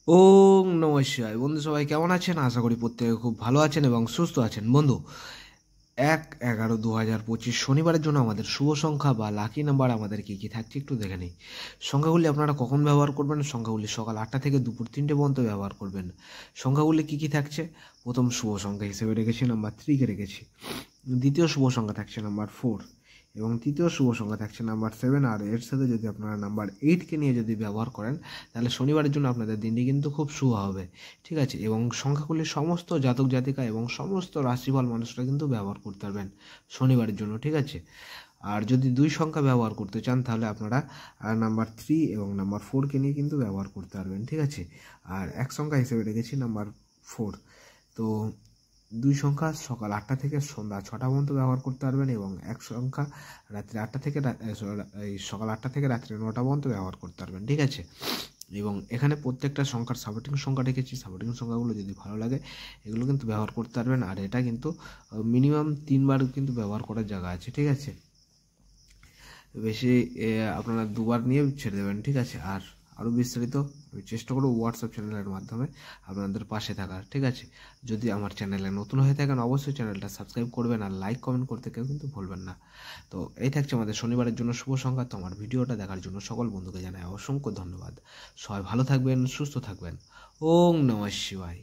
ওং নমঃ শিবায়। বন্ধু সবাই কেমন আছেন? আশা করি প্রত্যেকে খুব ভালো আছেন এবং সুস্থ আছেন। বন্ধু, 1/11/2025 শনিবারের জন্য আমাদের শুভ সংখ্যা বা লাকি নাম্বার আমাদের কী কী থাকছে একটু দেখে নিই। সংখ্যাগুলি আপনারা কখন ব্যবহার করবেন? সংখ্যাগুলি সকাল 8টা থেকে দুপুর 3টে পর্যন্ত ব্যবহার করবেন। সংখ্যাগুলি কী কী থাকছে? প্রথম শুভ সংখ্যা হিসেবে রেখেছি নাম্বার 3কে রেখেছি। দ্বিতীয় শুভ সংখ্যা থাকছে নাম্বার 4 এবং তৃতীয় শুভ সংখ্যা থাকছে নাম্বার 7। আর এর সাথে যদি আপনারা নাম্বার 8কে নিয়ে যদি ব্যবহার করেন তাহলে শনিবারের জন্য আপনাদের দিনটি কিন্তু খুব শুভ হবে, ঠিক আছে। এবং সংখ্যাগুলি সমস্ত জাতক জাতিকা এবং সমস্ত রাশিফল মানুষরা কিন্তু ব্যবহার করতে পারবেন শনিবারের জন্য, ঠিক আছে। আর যদি দুই সংখ্যা ব্যবহার করতে চান তাহলে আপনারা নাম্বার 3 এবং নাম্বার 4কে নিয়ে কিন্তু ব্যবহার করতে পারবেন, ঠিক আছে। আর এক সংখ্যা হিসেবে রেখেছি নাম্বার 4। তো দুই সংখ্যা সকাল 8টা থেকে সন্ধ্যা 6টা পর্যন্ত ব্যবহার করতে পারবেন এবং এক সংখ্যা রাত্রি 8টা থেকে সকাল 8টা থেকে রাত্রি 9টা পর্যন্ত ব্যবহার করতে পারবেন, ঠিক আছে। এবং এখানে প্রত্যেকটা সংখ্যার সাপোর্টিং সংখ্যা রেখেছি। সাপোর্টিং সংখ্যাগুলো যদি ভালো লাগে এগুলো কিন্তু ব্যবহার করতে পারবেন। আর এটা কিন্তু মিনিমাম 3বার কিন্তু ব্যবহার করার জায়গা আছে, ঠিক আছে। বেশি আপনারা 2বার নিয়ে ছেড়ে দেবেন, ঠিক আছে। আর আরও বিস্তারিত আমি চেষ্টা করব হোয়াটসঅ্যাপ চ্যানেলের মাধ্যমে আপনাদের পাশে থাকার, ঠিক আছে। যদি আমার চ্যানেলে নতুন হয়ে থাকেন অবশ্যই চ্যানেলটা সাবস্ক্রাইব করবেন আর লাইক কমেন্ট করতে কেউ কিন্তু ভুলবেন না। তো এই থাকছে আমাদের শনিবারের জন্য শুভ সংখ্যা। তো আমার ভিডিওটা দেখার জন্য সকল বন্ধুকে জানাই অসংখ্য ধন্যবাদ। সবাই ভালো থাকবেন, সুস্থ থাকবেন। ওং নমঃ শিবায়।